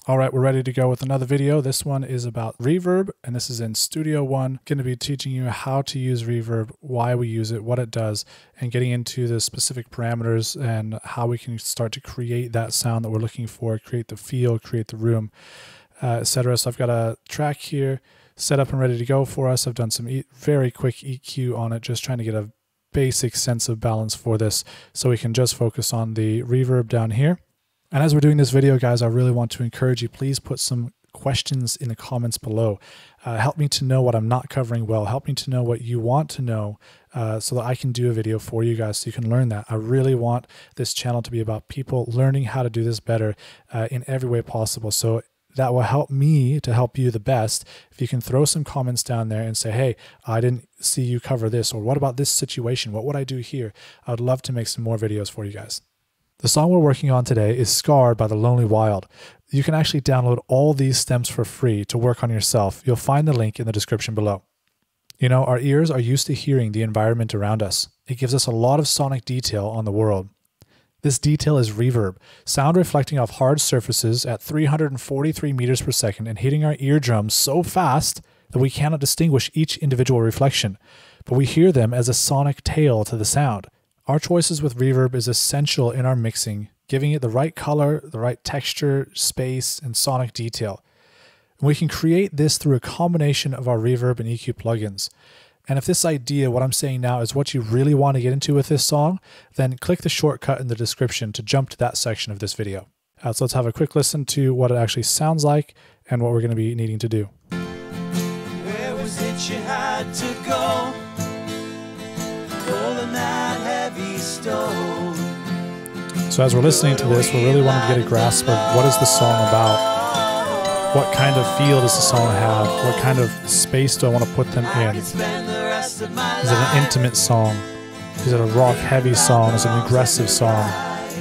All right, we're ready to go with another video. This one is about Reverb, and this is in Studio One. Going to be teaching you how to use Reverb, why we use it, what it does, and getting into the specific parameters and how we can start to create that sound that we're looking for, create the feel, create the room, etc. So I've got a track here set up and ready to go for us. I've done some very quick EQ on it, just trying to get a basic sense of balance for this so we can just focus on the reverb down here. And as we're doing this video, guys, I really want to encourage you, please put some questions in the comments below. Help me to know what I'm not covering well. Help me to know what you want to know so that I can do a video for you guys so you can learn that. I really want this channel to be about people learning how to do this better in every way possible. So that will help me to help you the best. If you can throw some comments down there and say, hey, I didn't see you cover this, or what about this situation? What would I do here? I would love to make some more videos for you guys. The song we're working on today is Scarred by The Lonely Wild. You can actually download all these stems for free to work on yourself. You'll find the link in the description below. You know, our ears are used to hearing the environment around us. It gives us a lot of sonic detail on the world. This detail is reverb, sound reflecting off hard surfaces at 343 meters per second and hitting our eardrums so fast that we cannot distinguish each individual reflection, but we hear them as a sonic tail to the sound. Our choices with reverb is essential in our mixing, giving it the right color, the right texture, space, and sonic detail. And we can create this through a combination of our reverb and EQ plugins. And if this idea, what I'm saying now, is what you really want to get into with this song, then click the shortcut in the description to jump to that section of this video. So let's have a quick listen to what it actually sounds like and what we're going to be needing to do. Where was it you had to go? Pulling that heavy stone. So as we're listening to this, we're really wanting to get a grasp of what is the song about? What kind of feel does the song have? What kind of space do I want to put them in? Is it an intimate song? Is it a rock-heavy song? Is it an aggressive song?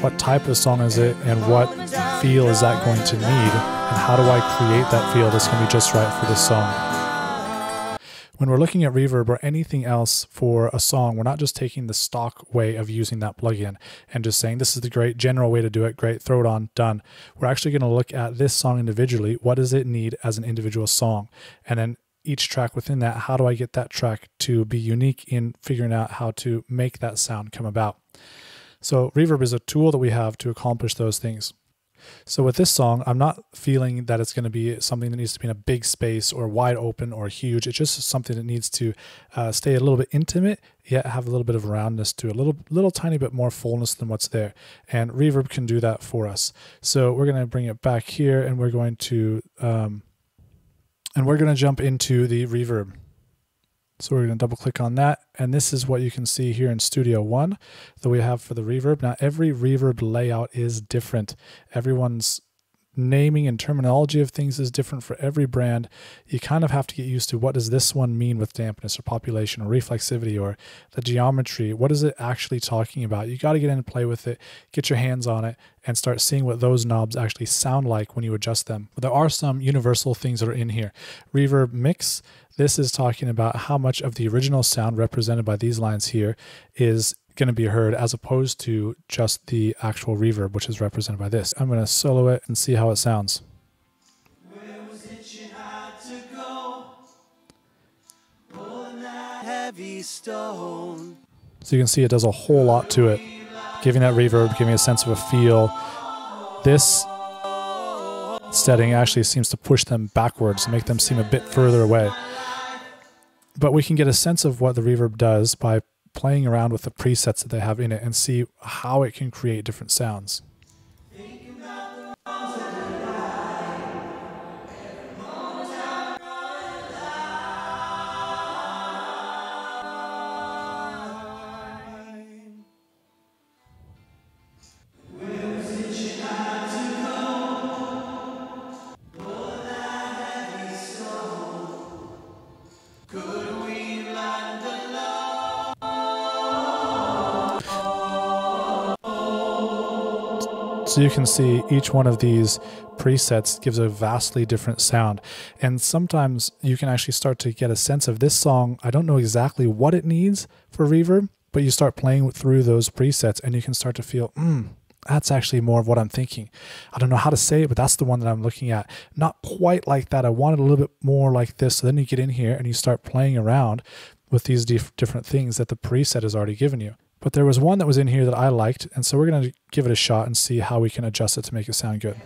What type of song is it, and what feel is that going to need? And how do I create that feel that's going to be just right for this song? When we're looking at reverb or anything else for a song, we're not just taking the stock way of using that plugin and just saying this is the great general way to do it, great, throw it on, done. We're actually going to look at this song individually. What does it need as an individual song? And then each track within that, how do I get that track to be unique in figuring out how to make that sound come about? So reverb is a tool that we have to accomplish those things. So with this song, I'm not feeling that it's going to be something that needs to be in a big space or wide open or huge. It's just something that needs to stay a little bit intimate, yet have a little bit of roundness to it, a little tiny bit more fullness than what's there. And reverb can do that for us. So we're going to bring it back here, and we're going to jump into the reverb. So we're going to double click on that, and this is what you can see here in Studio One that we have for the reverb. Now every reverb layout is different. Everyone's naming and terminology of things is different for every brand. You kind of have to get used to what does this one mean with dampness or population or reflexivity or the geometry. What is it actually talking about? You got to get in and play with it, get your hands on it, and start seeing what those knobs actually sound like when you adjust them. But there are some universal things that are in here. Reverb mix. This is talking about how much of the original sound represented by these lines here is going to be heard as opposed to just the actual reverb, which is represented by this. I'm going to solo it and see how it sounds. Where was it you had to go? Pulling that heavy stone. So you can see it does a whole lot to it, giving that reverb, giving a sense of a feel. This setting actually seems to push them backwards and make them seem a bit further away. But we can get a sense of what the reverb does by playing around with the presets that they have in it and see how it can create different sounds. So you can see each one of these presets gives a vastly different sound. And sometimes you can actually start to get a sense of this song. I don't know exactly what it needs for reverb, but you start playing through those presets and you can start to feel, that's actually more of what I'm thinking. I don't know how to say it, but that's the one that I'm looking at. Not quite like that. I want it a little bit more like this. So then you get in here and you start playing around with these different things that the preset has already given you. But there was one that was in here that I liked, and so we're going to give it a shot and see how we can adjust it to make it sound good.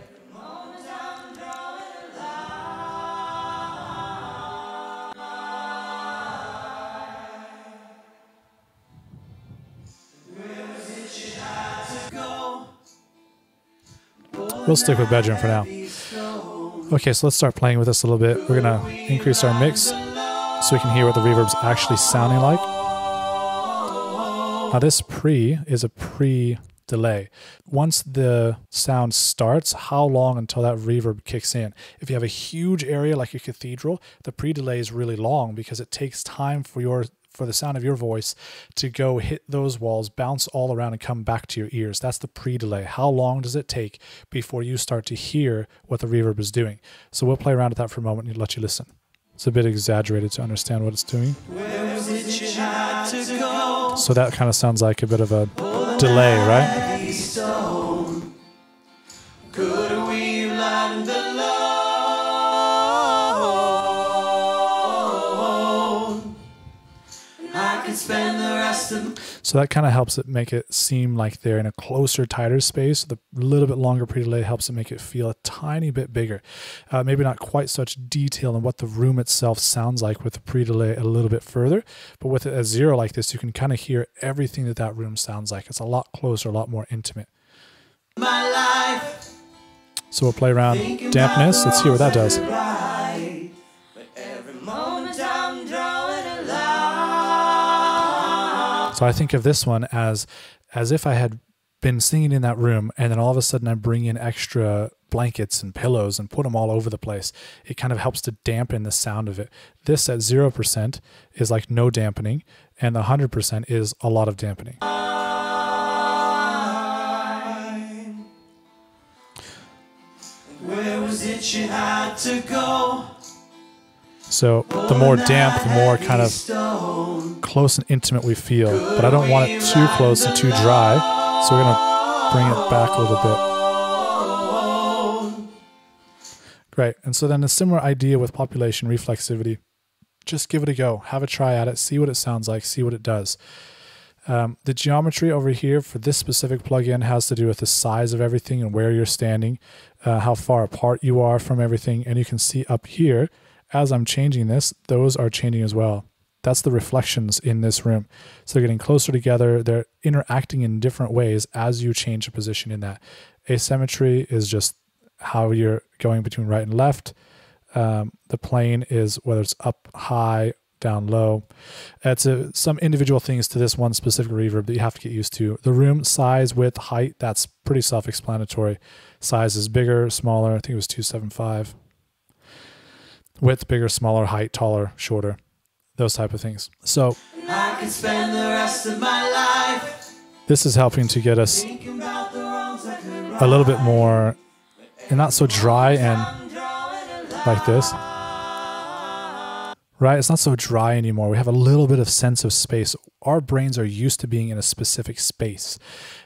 We'll stick with bedroom for now. Okay, so let's start playing with this a little bit. We're going to increase our mix so we can hear what the reverb's actually sounding like. Now this pre is a pre-delay. Once the sound starts, how long until that reverb kicks in? If you have a huge area like a cathedral, the pre-delay is really long because it takes time for the sound of your voice to go hit those walls, bounce all around, and come back to your ears. That's the pre-delay. How long does it take before you start to hear what the reverb is doing? So we'll play around with that for a moment and let you listen. It's a bit exaggerated to understand what it's doing. So that kind of sounds like a bit of a delay, right? So that kind of helps it make it seem like they're in a closer, tighter space. The little bit longer pre-delay helps it make it feel a tiny bit bigger. Maybe not quite such detail in what the room itself sounds like with the pre-delay a little bit further, but with it at 0 like this, you can kind of hear everything that that room sounds like. It's a lot closer, a lot more intimate. So we'll play around dampness. Let's hear what that does. So I think of this one as if I had been singing in that room and then all of a sudden I bring in extra blankets and pillows and put them all over the place. It kind of helps to dampen the sound of it. This at 0% is like no dampening, and the 100% is a lot of dampening. Where was it you had to go? So the more damp, the more kind of close and intimate we feel. But I don't want it too close and too dry, so we're going to bring it back a little bit. Great. And so then a similar idea with population reflexivity. Just give it a go. Have a try at it. See what it sounds like. See what it does. The geometry over here for this specific plugin has to do with the size of everything and where you're standing, how far apart you are from everything. And you can see up here, as I'm changing this, those are changing as well. That's the reflections in this room. So they're getting closer together. They're interacting in different ways as you change the position in that. Asymmetry is just how you're going between right and left. The plane is whether it's up high, down low. It's some individual things to this one specific reverb that you have to get used to. The room size, width, height, that's pretty self-explanatory. Size is bigger, smaller. I think it was 275. Width, bigger, smaller, height, taller, shorter, those type of things. So I can spend the rest of my life. This is helping to get us a little bit more, and not so dry and like this. Right? It's not so dry anymore. We have a little bit of sense of space. Our brains are used to being in a specific space.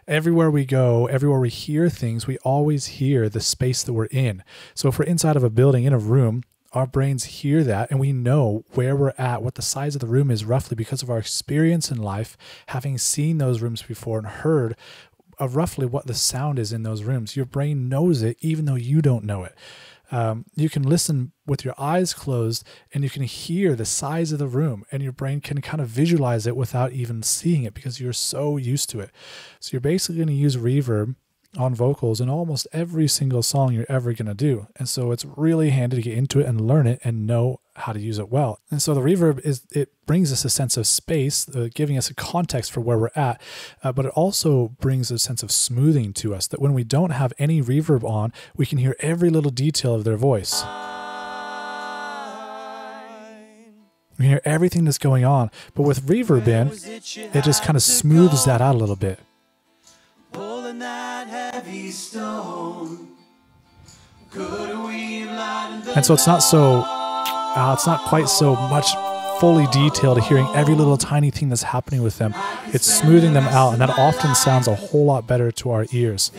Everywhere we go, everywhere we hear things, we always hear the space that we're in. So if we're inside of a building, in a room, our brains hear that and we know where we're at, what the size of the room is roughly because of our experience in life, having seen those rooms before and heard of roughly what the sound is in those rooms. Your brain knows it even though you don't know it. You can listen with your eyes closed and you can hear the size of the room and your brain can kind of visualize it without even seeing it because you're so used to it. So you're basically going to use reverb on vocals in almost every single song you're ever going to do. And so it's really handy to get into it and learn it and know how to use it well. And so the reverb it brings us a sense of space, giving us a context for where we're at, but it also brings a sense of smoothing to us that when we don't have any reverb on, we can hear every little detail of their voice. We hear everything that's going on, but with reverb in, it just kind of smooths that out a little bit. And so it's not so, it's not quite so much fully detailed, hearing every little tiny thing that's happening with them. It's smoothing them out, and that often sounds a whole lot better to our ears.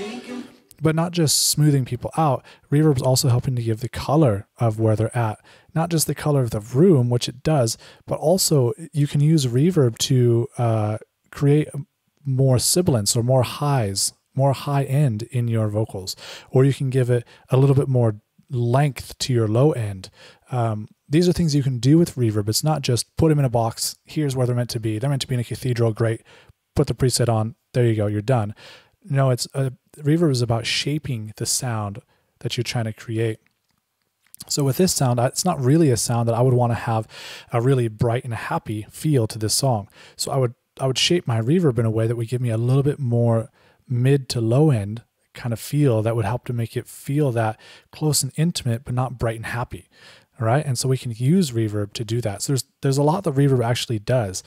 But not just smoothing people out, reverb's also helping to give the color of where they're at. Not just the color of the room, which it does, but also you can use reverb to create more sibilance or more highs, more high end in your vocals. Or you can give it a little bit more length to your low end. These are things you can do with reverb. It's not just put them in a box, here's where they're meant to be. They're meant to be in a cathedral, great. Put the preset on, there you go, you're done. No, reverb is about shaping the sound that you're trying to create. So with this sound, it's not really a sound that I would want to have a really bright and happy feel to this song. So I would shape my reverb in a way that would give me a little bit more mid to low end kind of feel that would help to make it feel that close and intimate, but not bright and happy. All right. And so we can use reverb to do that. So there's a lot that reverb actually does.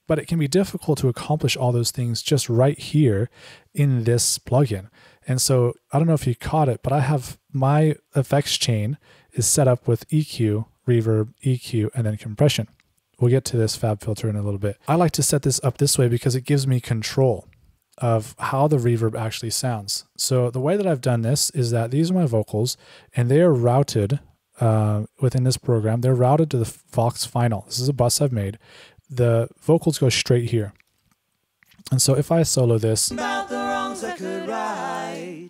But it can be difficult to accomplish all those things just right here in this plugin. And so I don't know if you caught it, but I have my effects chain is set up with EQ, reverb, EQ, and then compression. We'll get to this fab filter in a little bit. I like to set this up this way because it gives me control of how the reverb actually sounds. So the way that I've done this is that these are my vocals and they are routed within this program. They're routed to the Vox final. This is a bus I've made. The vocals go straight here. And so if I solo this,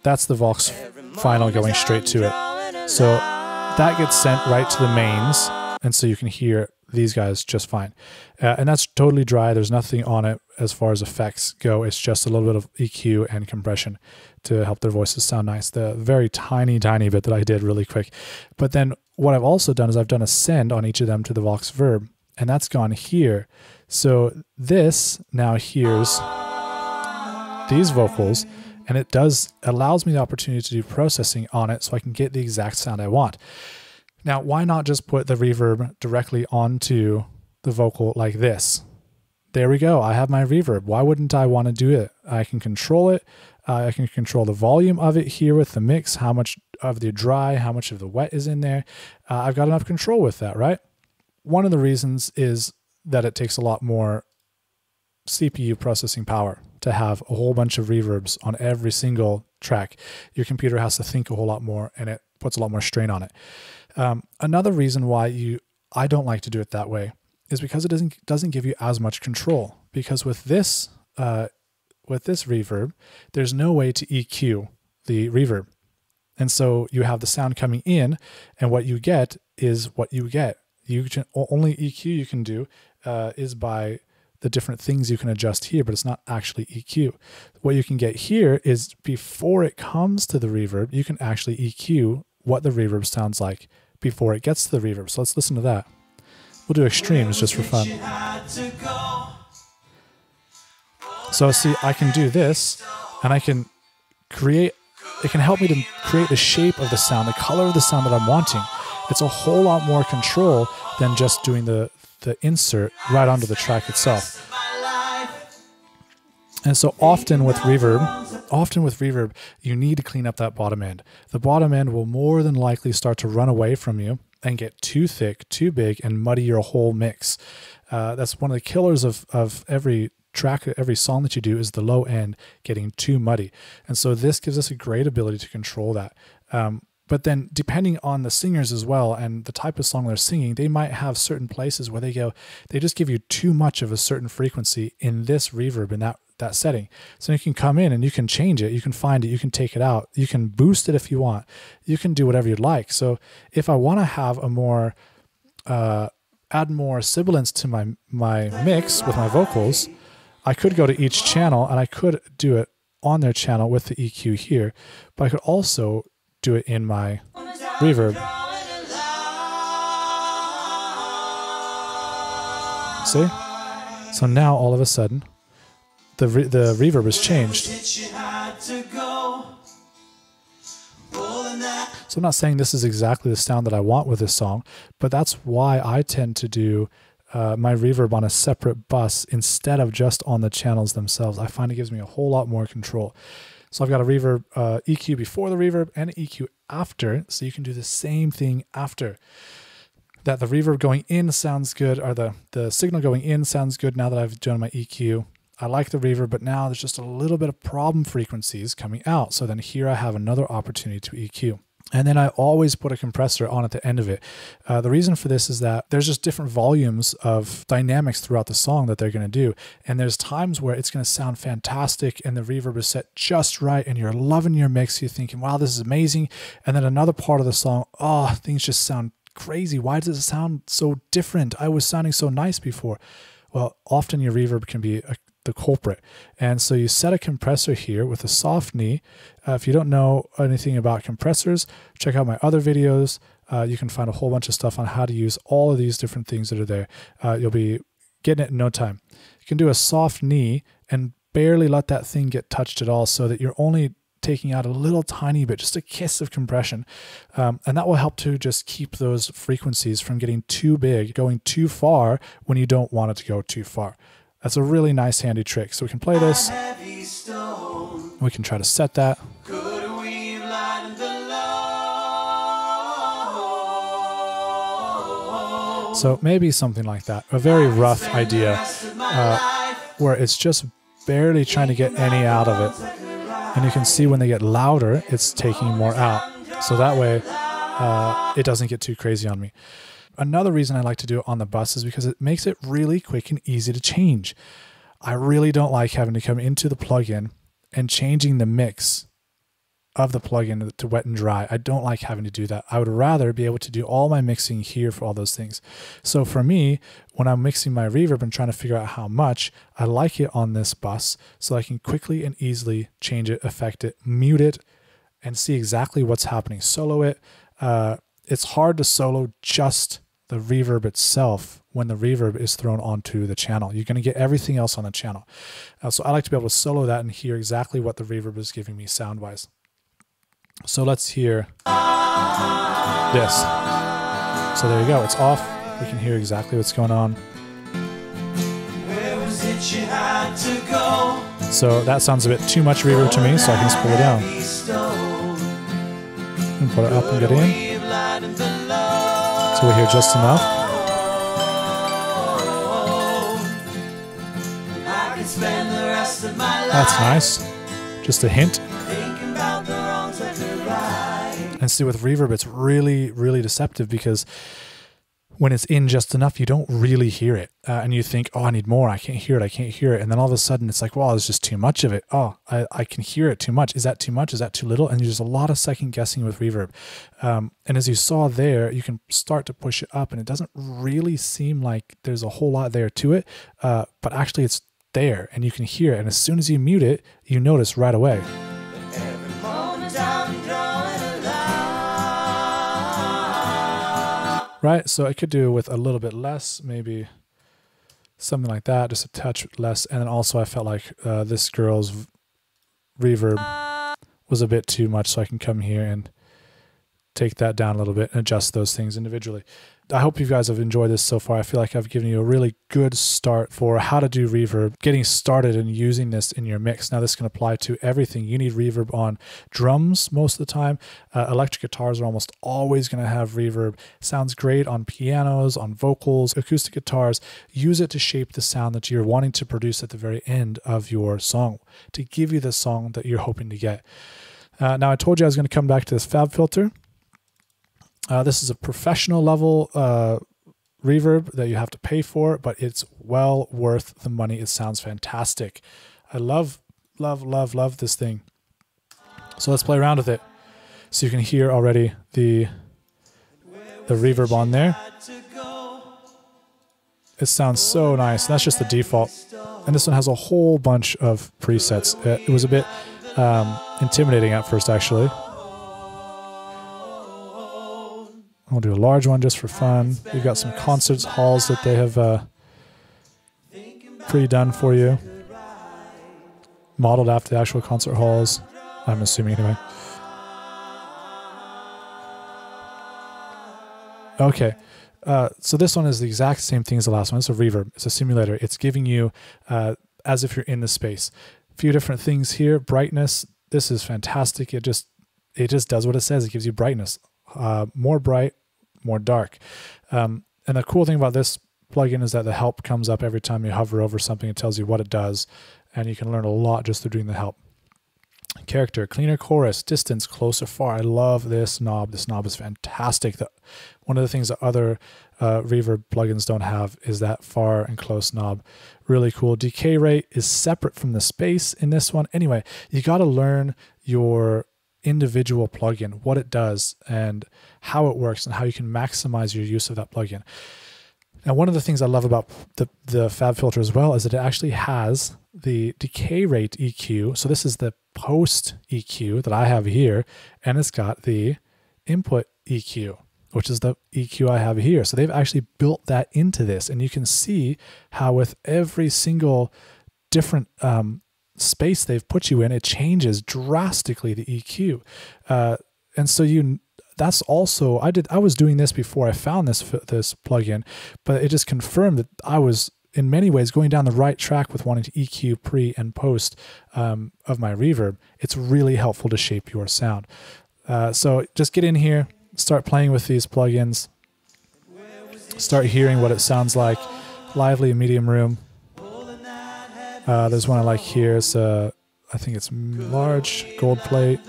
that's the Vox final going straight to it. So that gets sent right to the mains. And so you can hear these guys just fine. And that's totally dry. There's nothing on it as far as effects go. It's just a little bit of EQ and compression to help their voices sound nice. The very tiny bit that I did really quick. But then what I've also done is I've done a send on each of them to the Vox verb. And that's gone here. So this now hears these vocals, and it allows me the opportunity to do processing on it so I can get the exact sound I want. Now, why not just put the reverb directly onto the vocal like this? There we go. I have my reverb. Why wouldn't I want to do it? I can control it. I can control the volume of it here with the mix, how much of the dry, how much of the wet is in there. I've got enough control with that, right? One of the reasons is that it takes a lot more CPU processing power to have a whole bunch of reverbs on every single track. Your computer has to think a whole lot more and it puts a lot more strain on it. Another reason why I don't like to do it that way is because it doesn't give you as much control. Because with this reverb, there's no way to EQ the reverb. And so you have the sound coming in and what you get is what you get. Only EQ you can do is by the different things you can adjust here, but it's not actually EQ. What you can get here is before it comes to the reverb, you can actually EQ what the reverb sounds like before it gets to the reverb. So let's listen to that. We'll do extremes just for fun. So see, I can do this and I can create, it can help me to create the shape of the sound, the color of the sound that I'm wanting. It's a whole lot more control than just doing the insert right onto the track itself. And so often with reverb, you need to clean up that bottom end. The bottom end will more than likely start to run away from you and get too thick, too big, and muddy your whole mix. That's one of the killers of every track, every song that you do is the low end getting too muddy. And so this gives us a great ability to control that. But then depending on the singers as well and the type of song they're singing, they might have certain places where they just give you too much of a certain frequency in this reverb in that setting. So you can come in and you can change it, you can find it, you can take it out, you can boost it if you want, you can do whatever you'd like. So if I want to have a more, add more sibilance to my mix with my vocals, I could go to each channel and I could do it on their channel with the EQ here, but I could also do it in my reverb. See? So now all of a sudden, the reverb has changed. So I'm not saying this is exactly the sound that I want with this song, but that's why I tend to do my reverb on a separate bus instead of just on the channels themselves. I find it gives me a whole lot more control. So I've got a reverb EQ before the reverb and an EQ after, so you can do the same thing after. That the reverb going in sounds good, or the signal going in sounds good now that I've done my EQ. I like the reverb, but now there's just a little bit of problem frequencies coming out. So then here I have another opportunity to EQ. And then I always put a compressor on at the end of it. The reason for this is that there's just different volumes of dynamics throughout the song that they're going to do. And there's times where it's going to sound fantastic and the reverb is set just right and you're loving your mix. You're thinking, wow, this is amazing. And then another part of the song, oh, things just sound crazy. Why does it sound so different? I was sounding so nice before. Well, often your reverb can be the culprit. And so you set a compressor here with a soft knee. If you don't know anything about compressors, check out my other videos. You can find a whole bunch of stuff on how to use all of these different things that are there. You'll be getting it in no time. You can do a soft knee and barely let that thing get touched at all so that you're only taking out a little tiny bit, just a kiss of compression. And that will help to just keep those frequencies from getting too big, going too far when you don't want it to go too far. That's a really nice handy trick. So we can play this. We can try to set that. So maybe something like that. A very rough idea where it's just barely trying to get any out of it. And you can see when they get louder, it's taking more out. So that way it doesn't get too crazy on me. Another reason I like to do it on the bus is because it makes it really quick and easy to change. I really don't like having to come into the plugin and changing the mix of the plugin to wet and dry. I don't like having to do that. I would rather be able to do all my mixing here for all those things. So for me, when I'm mixing my reverb and trying to figure out how much, I like it on this bus so I can quickly and easily change it, affect it, mute it, and see exactly what's happening. Solo it. It's hard to solo just the reverb itself when the reverb is thrown onto the channel. You're going to get everything else on the channel. So I like to be able to solo that and hear exactly what the reverb is giving me sound-wise. So let's hear this. So there you go. It's off. We can hear exactly what's going on. Where was it you had to go? So that sounds a bit too much reverb to me, so I can just pull it down. And put it up and get in. So we hear just enough. That's nice. Just a hint. And see, with reverb, it's really, really deceptive because when it's in just enough, you don't really hear it. And you think, oh, I need more. I can't hear it. I can't hear it. And then all of a sudden it's like, well, there's just too much of it. Oh, I can hear it too much. Is that too much? Is that too little? And there's a lot of second guessing with reverb. And as you saw there, you can start to push it up and it doesn't really seem like there's a whole lot there to it. But actually it's there and you can hear it. And as soon as you mute it, you notice right away. Right, so I could do with a little bit less, maybe something like that, just a touch less. And then also I felt like this girl's reverb was a bit too much, so I can come here and take that down a little bit and adjust those things individually. I hope you guys have enjoyed this so far. I feel like I've given you a really good start for how to do reverb, getting started and using this in your mix. Now this can apply to everything. You need reverb on drums most of the time. Electric guitars are almost always going to have reverb. Sounds great on pianos, on vocals, acoustic guitars. Use it to shape the sound that you're wanting to produce at the very end of your song, to give you the song that you're hoping to get. Now I told you I was going to come back to this Fab filter. This is a professional level reverb that you have to pay for, but it's well worth the money. It sounds fantastic. I love, love, love, love this thing. So let's play around with it. So you can hear already the reverb on there. It sounds so nice. That's just the default. And this one has a whole bunch of presets. It was a bit intimidating at first, actually. We'll do a large one just for fun. We've got some concert halls that they have pre-done for you. Modeled after the actual concert halls, I'm assuming anyway. Okay, so this one is the exact same thing as the last one. It's a reverb. It's a simulator. It's giving you as if you're in the space. A few different things here. Brightness. This is fantastic. It just does what it says. It gives you brightness. More bright, more dark. And the cool thing about this plugin is that the help comes up every time you hover over something. It tells you what it does, and you can learn a lot just through doing the help. Character, cleaner chorus, distance, closer, far. I love this knob. This knob is fantastic. One of the things that other reverb plugins don't have is that far and close knob. Really cool. Decay rate is separate from the space in this one. Anyway, you got to learn your individual plugin, what it does and how it works and how you can maximize your use of that plugin. Now, one of the things I love about the FabFilter as well is that it actually has the decay rate EQ. So this is the post EQ that I have here, and it's got the input EQ, which is the EQ I have here. So they've actually built that into this, and you can see how with every single different space they've put you in, it changes drastically the EQ. And so that's also, I was doing this before I found this plugin, but it just confirmed that I was in many ways going down the right track with wanting to EQ pre and post of my reverb. It's really helpful to shape your sound. So just get in here, start playing with these plugins, start hearing what it sounds like. Lively, medium room. There's one I like here. It's I think it's large, gold plate.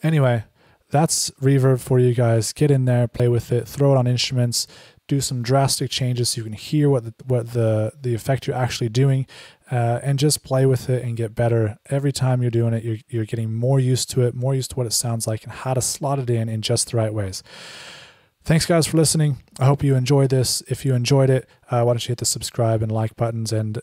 Anyway, that's reverb for you guys. Get in there, play with it, throw it on instruments, do some drastic changes so you can hear what the effect you're actually doing, and just play with it and get better. Every time you're doing it, you're getting more used to it, more used to what it sounds like and how to slot it in just the right ways. Thanks guys for listening. I hope you enjoyed this. If you enjoyed it, why don't you hit the subscribe and like buttons, and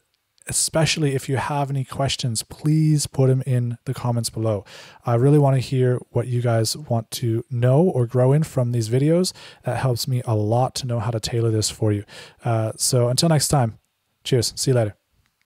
especially if you have any questions, please put them in the comments below. I really want to hear what you guys want to know or grow in from these videos. That helps me a lot to know how to tailor this for you. So until next time, cheers. See you later.